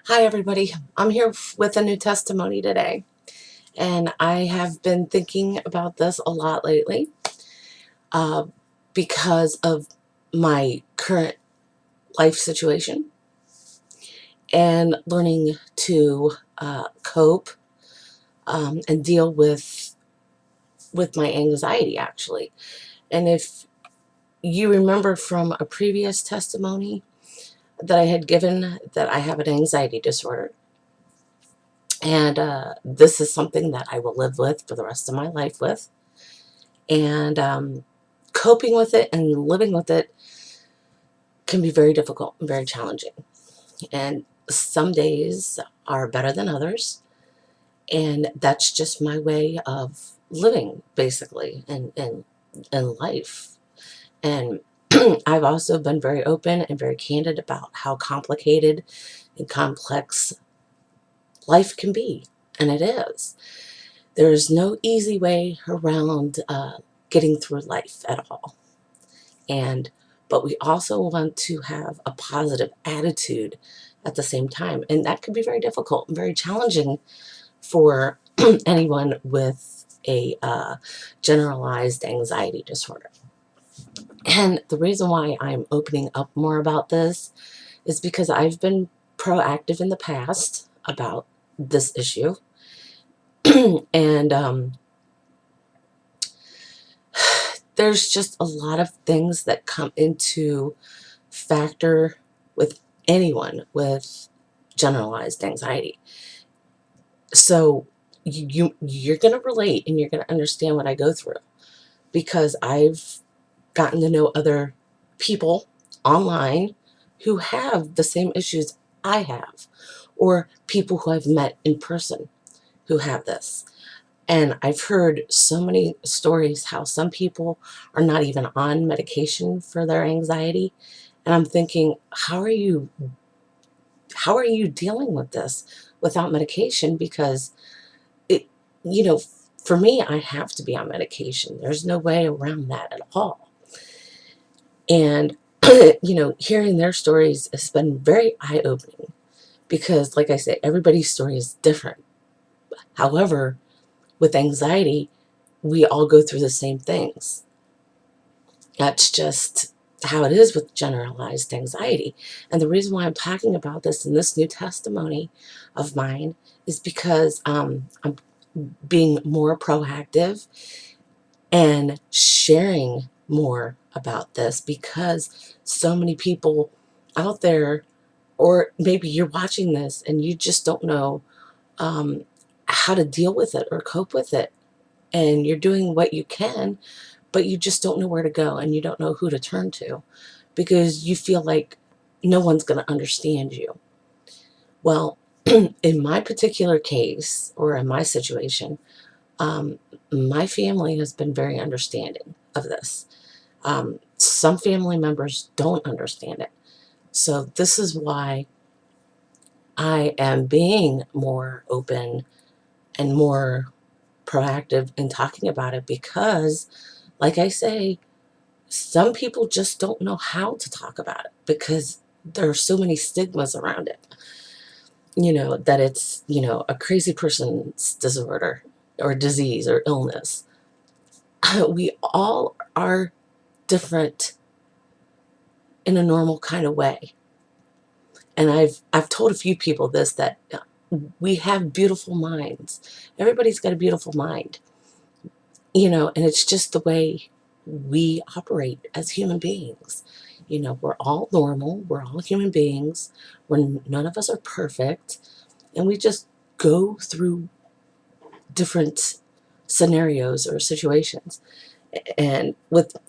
Hi, everybody. I'm here with a new testimony today, and I have been thinking about this a lot lately uh, because of my current life situation and learning to cope and deal with my anxiety, actually. And if you remember from a previous testimony that I had given, that I have an anxiety disorder. And this is something that I will live with for the rest of my life with. And coping with it and living with it can be very difficult and very challenging. And some days are better than others. And that's just my way of living, basically, in life. And I've also been very open and very candid about how complicated and complex life can be. And it is. There is no easy way around getting through life at all. But we also want to have a positive attitude at the same time. And that can be very difficult and very challenging for anyone with a generalized anxiety disorder. And the reason why I'm opening up more about this is because I've been proactive in the past about this issue. And there's just a lot of things that come into factor with anyone with generalized anxiety. So you're going to relate and you're going to understand what I go through, because I've gotten to know other people online who have the same issues I have, or people who I've met in person who have this. And I've heard so many stories how some people are not even on medication for their anxiety. And I'm thinking, how are you dealing with this without medication? Because it, you know, for me, I have to be on medication. There's no way around that at all. And, hearing their stories has been very eye-opening because, like I said, everybody's story is different. However, with anxiety, we all go through the same things. That's just how it is with generalized anxiety. And the reason why I'm talking about this in this new testimony of mine is because I'm being more proactive and sharing more about this, because so many people out there, or maybe you're watching this and you just don't know how to deal with it or cope with it. And you're doing what you can, but you just don't know where to go and you don't know who to turn to because you feel like no one's going to understand you. Well, in my particular case, or in my situation, um, my family has been very understanding of this. Some family members don't understand it. So this is why I am being more open and more proactive in talking about it, because, like I say, some people just don't know how to talk about it because there are so many stigmas around it. That it's, a crazy person's disorder or disease or illness. We all are different in a normal kind of way. And I've told a few people this, that we have beautiful minds. Everybody's got a beautiful mind. And it's just the way we operate as human beings. We're all normal, we're all human beings, none of us are perfect, and we just go through different scenarios or situations. And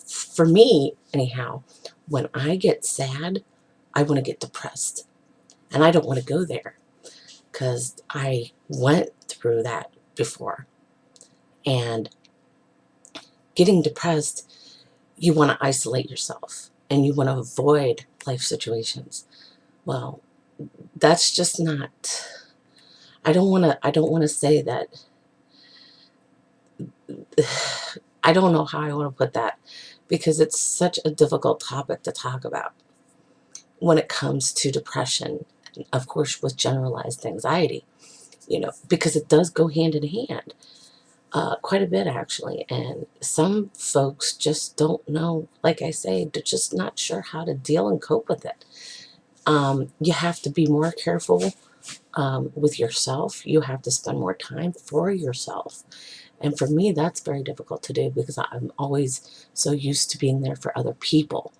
for me, anyhow, when I get sad, I want to get depressed. And I don't want to go there because I went through that before. And getting depressed, you want to isolate yourself and you want to avoid life situations. Well, that's just not, I don't want to say that. I don't know how I want to put that, because it's such a difficult topic to talk about when it comes to depression of course, with generalized anxiety, because it does go hand in hand, quite a bit actually. And some folks just don't know, like I say, they're just not sure how to deal and cope with it. You have to be more careful with yourself. You have to spend more time for yourself. And for me, that's very difficult to do because I'm always so used to being there for other people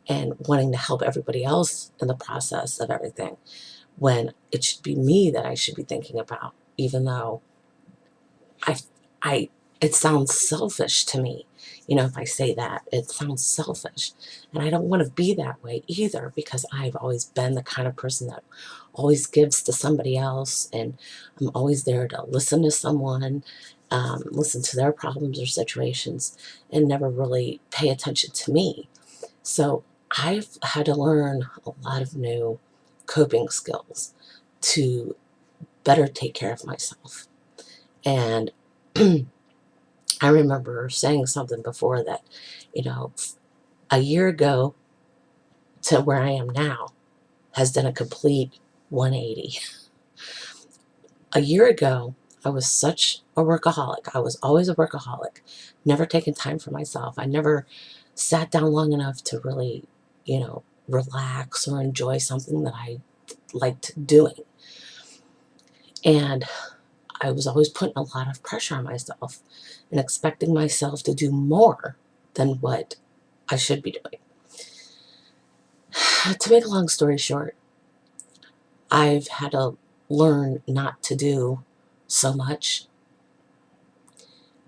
and wanting to help everybody else in the process of everything, when it should be me that I should be thinking about, even though I, it sounds selfish to me. If I say that, it sounds selfish. And I don't want to be that way either, because I've always been the kind of person that always gives to somebody else. And I'm always there to listen to someone, listen to their problems or situations, and never really pay attention to me. So I've had to learn a lot of new coping skills to better take care of myself. And I remember saying something before that, a year ago to where I am now has done a complete 180. A year ago, I was such a workaholic. I was always a workaholic, never taking time for myself. I never sat down long enough to really, relax or enjoy something that I liked doing. And I was always putting a lot of pressure on myself and expecting myself to do more than what I should be doing. To make a long story short, I've had to learn not to do so much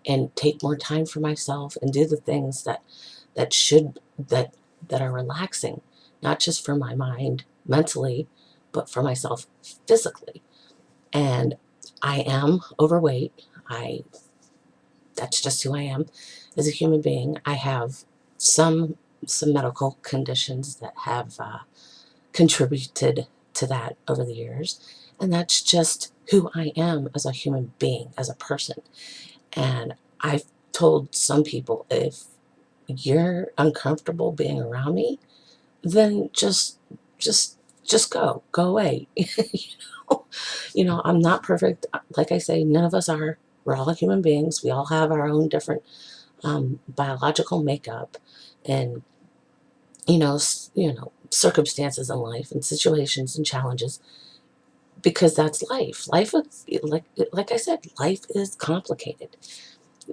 and take more time for myself and do the things that are relaxing, not just for my mind mentally, but for myself physically. And I am overweight. That's just who I am as a human being. I have some medical conditions that have contributed to that over the years, and that's just who I am as a human being, as a person. And I've told some people, if you're uncomfortable being around me, then just go away. I'm not perfect. Like I say, none of us are. We're all human beings. We all have our own different biological makeup, and circumstances in life and situations and challenges, because that's life. Life is, like I said, life is complicated.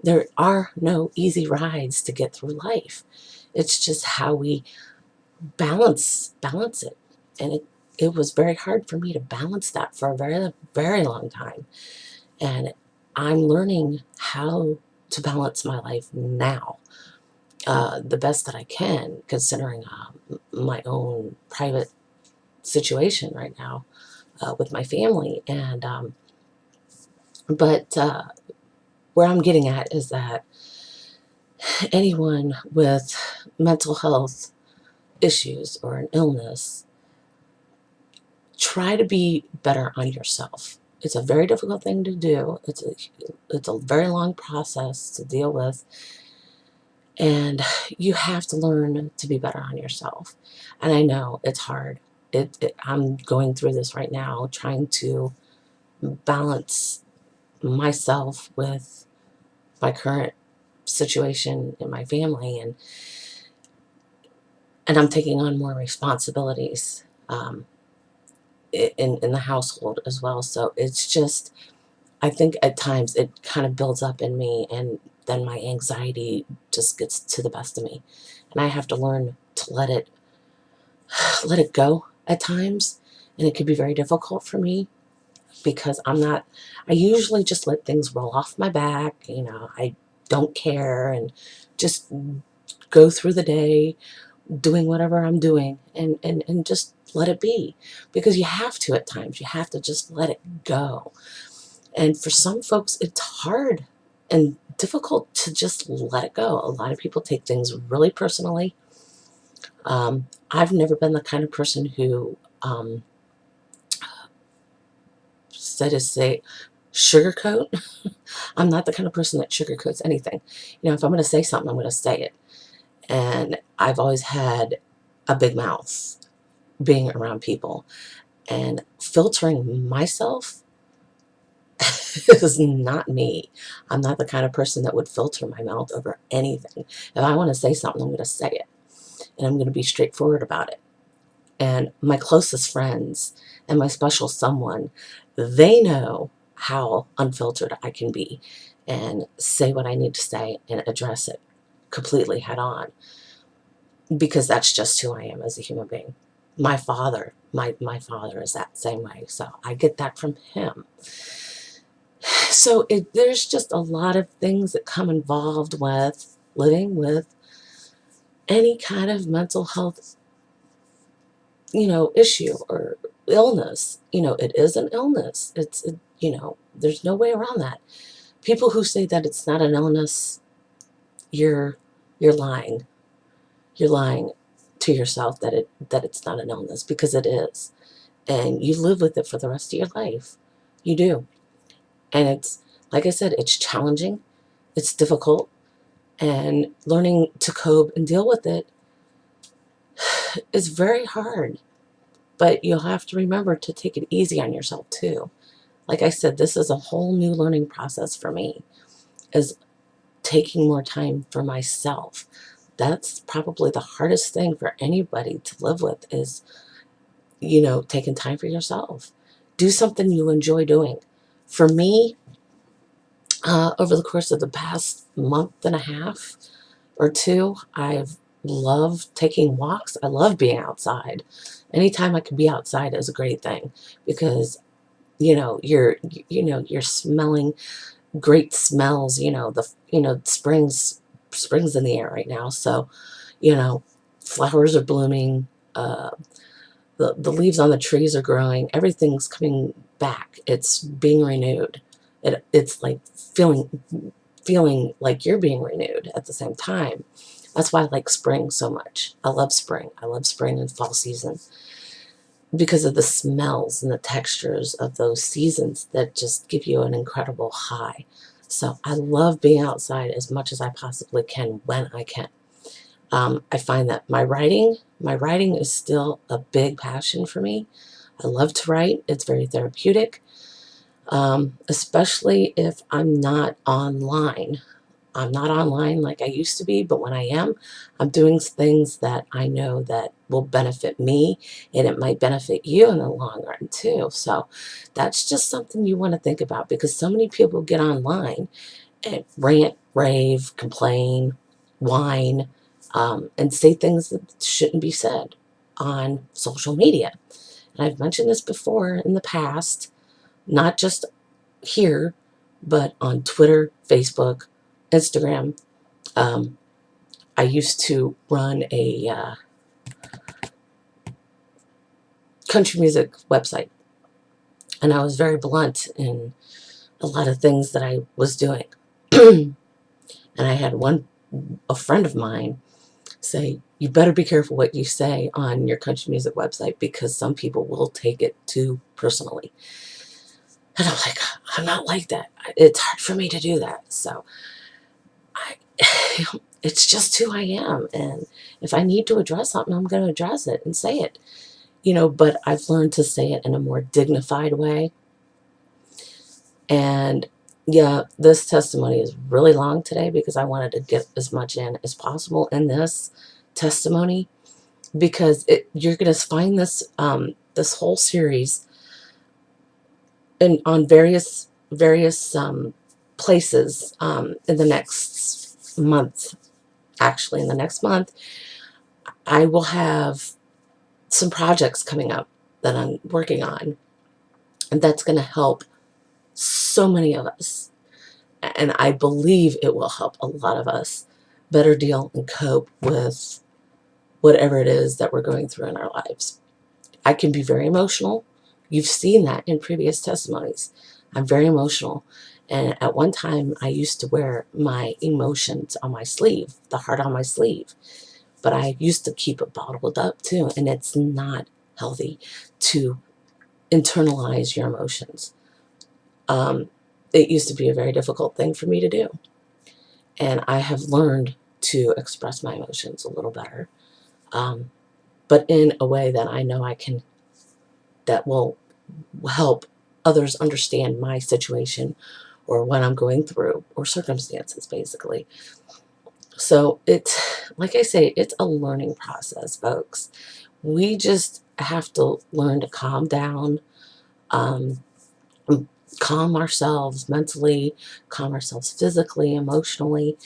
There are no easy rides to get through life. It's just how we balance it. And it was very hard for me to balance that for a very, very long time. And I'm learning how to balance my life now, the best that I can, considering my own private situation right now with my family. And but where I'm getting at is that anyone with mental health issues or an illness, try to be better on yourself. It's a very difficult thing to do. It's a very long process to deal with, and you have to learn to be better on yourself. And I know it's hard. I'm going through this right now, trying to balance myself with my current situation in my family, and I'm taking on more responsibilities in the household as well. So it's just, I think at times it kind of builds up in me, and then my anxiety just gets to the best of me, and I have to learn to let it go at times. And it can be very difficult for me, because I usually just let things roll off my back. I don't care and just go through the day doing whatever I'm doing, and just let it be, because you have to at times. You have to just let it go. And for some folks, it's hard and difficult to just let it go. A lot of people take things really personally. I've never been the kind of person who, say, sugarcoat. I'm not the kind of person that sugarcoats anything. If I'm going to say something, I'm going to say it. And I've always had a big mouth being around people. And filtering myself is not me. I'm not the kind of person that would filter my mouth over anything. If I want to say something, I'm going to say it. And I'm going to be straightforward about it. And my closest friends and my special someone, they know how unfiltered I can be and say what I need to say and address it completely head on, because that's just who I am as a human being. My father is that same way, so I get that from him. So there's just a lot of things that come involved with living with any kind of mental health, issue or illness. It is an illness. There's no way around that. People who say that it's not an illness, you're lying. You're lying to yourself that it's not an illness, because it is. And you live with it for the rest of your life. You do. And it's, like I said, it's challenging, it's difficult, and learning to cope and deal with it is very hard. But you'll have to remember to take it easy on yourself too. Like I said, this is a whole new learning process for me, is taking more time for myself. That's probably the hardest thing for anybody to live with, is, taking time for yourself. Do something you enjoy doing. For me, over the course of the past month and a half or two, I've loved taking walks. I love being outside. Anytime I can be outside is a great thing, because you're smelling great smells. Spring's in the air right now, so flowers are blooming. The leaves on the trees are growing. Everything's coming back. It's being renewed. It's like feeling like you're being renewed at the same time. That's why I like spring so much. I love spring. I love spring and fall season, because of the smells and the textures of those seasons that just give you an incredible high. So I love being outside as much as I possibly can when I can. I find that my writing is still a big passion for me. I love to write. It's very therapeutic, especially if I'm not online. I'm not online like I used to be, but when I am, I'm doing things that I know that will benefit me, and it might benefit you in the long run too. So that's just something you want to think about, because so many people get online and rant, rave, complain, whine, and say things that shouldn't be said on social media. And I've mentioned this before in the past, not just here, but on Twitter, Facebook, Instagram. I used to run a country music website, and I was very blunt in a lot of things that I was doing. And I had a friend of mine say, "You better be careful what you say on your country music website, because some people will take it too personally." And I'm like, I'm not like that. It's hard for me to do that. So I, it's just who I am. And if I need to address something, I'm going to address it and say it, but I've learned to say it in a more dignified way. And yeah, this testimony is really long today, because I wanted to get as much in as possible in this testimony, because you're going to find this whole series on various places in the next month. Actually, in the next month, I will have some projects coming up that I'm working on, and that's going to help so many of us. And I believe it will help a lot of us better deal and cope with whatever it is that we're going through in our lives. I can be very emotional. You've seen that in previous testimonies. I'm very emotional. And at one time, I used to wear my emotions on my sleeve, the heart on my sleeve. But I used to keep it bottled up too. And it's not healthy to internalize your emotions. It used to be a very difficult thing for me to do. And I have learned to express my emotions a little better, but in a way that I know that will help others understand my situation or what I'm going through or circumstances, basically. So it's, like I say, it's a learning process, folks. We just have to learn to calm down, um, calm ourselves mentally, calm ourselves physically, emotionally.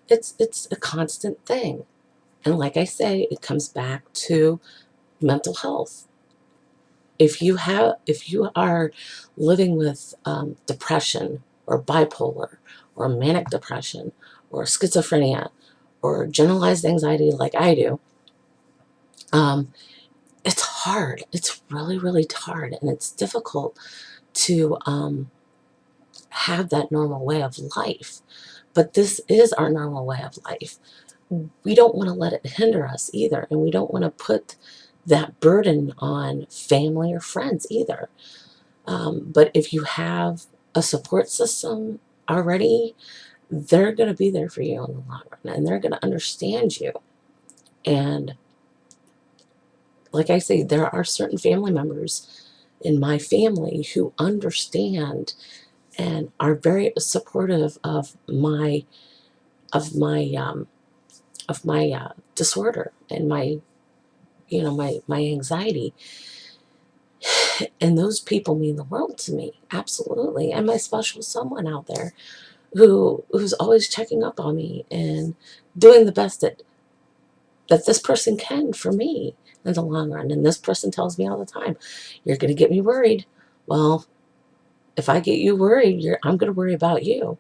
It's a constant thing. And like I say, it comes back to mental health. If you are living with depression or bipolar or manic depression or schizophrenia or generalized anxiety like I do, um, it's hard. It's really, really hard, and it's difficult to have that normal way of life. But this is our normal way of life. We don't want to let it hinder us either, and we don't want to put that burden on family or friends either. But if you have a support system already, they're going to be there for you in the long run, and they're going to understand you. And like I say, there are certain family members in my family who understand and are very supportive of my disorder and my my anxiety. And those people mean the world to me, absolutely. And my special someone out there who's always checking up on me and doing the best that this person can for me in the long run. And this person tells me all the time, "You're going to get me worried." Well, if I get you worried, I'm going to worry about you.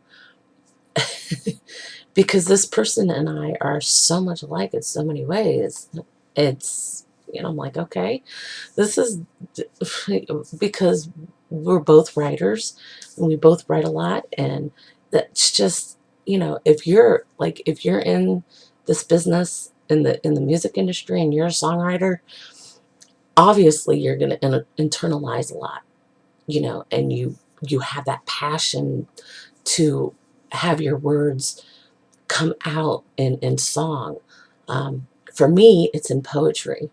Because this person and I are so much alike in so many ways. It's, I'm like, okay, this is because we're both writers and we both write a lot. And that's just, if you're in this business in the music industry and you're a songwriter, obviously you're going to internalize a lot, and you have that passion to have your words come out in song. For me, it's in poetry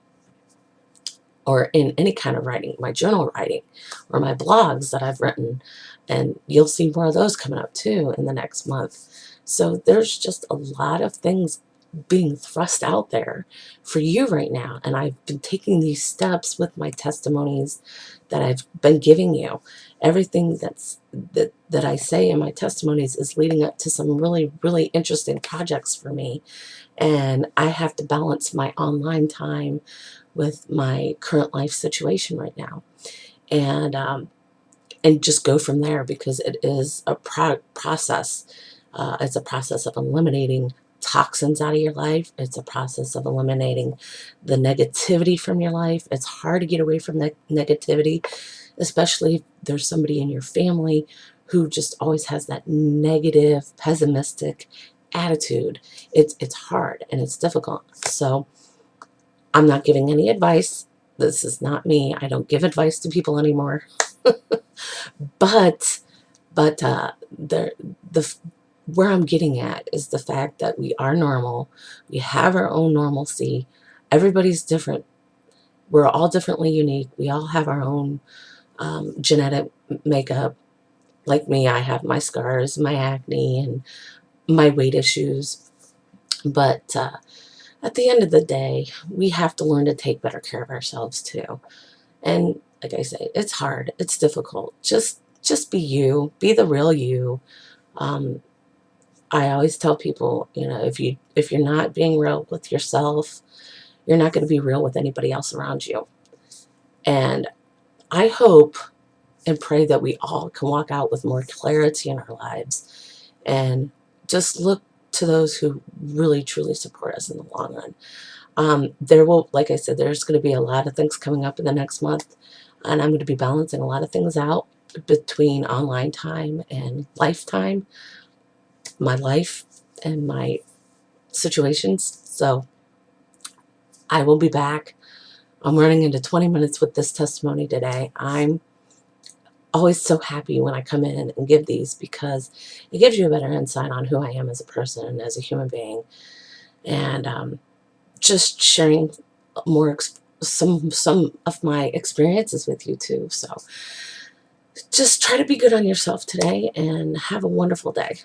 or in any kind of writing, my journal writing or my blogs that I've written. And you'll see more of those coming up too in the next month. So there's just a lot of things being thrust out there for you right now. And I've been taking these steps with my testimonies that I've been giving you. Everything that I say in my testimonies is leading up to some really, really interesting projects for me. And I have to balance my online time with my current life situation right now. And just go from there, because it is a process. It's a process of eliminating toxins out of your life. It's a process of eliminating the negativity from your life. It's hard to get away from that negativity, especially if there's somebody in your family who just always has that negative, pessimistic attitude. It's hard and it's difficult. So I'm not giving any advice. This is not me. I don't give advice to people anymore. But the where I'm getting at is the fact that we are normal. We have our own normalcy. Everybody's different. We're all differently unique. We all have our own genetic makeup. Like me, I have my scars, my acne, and my weight issues. But at the end of the day, we have to learn to take better care of ourselves too. And like I say, it's hard. It's difficult. Just be you. Be the real you. Um, I always tell people, if you're not being real with yourself, you're not going to be real with anybody else around you. And I hope and pray that we all can walk out with more clarity in our lives and just look to those who really truly support us in the long run. Like I said, there's going to be a lot of things coming up in the next month, and I'm going to be balancing a lot of things out between online time and lifetime, my life and my situations. So I will be back. I'm running into 20 minutes with this testimony today. I'm always so happy when I come in and give these, because it gives you a better insight on who I am as a person and as a human being. And just sharing more some of my experiences with you too. So just try to be good on yourself today and have a wonderful day.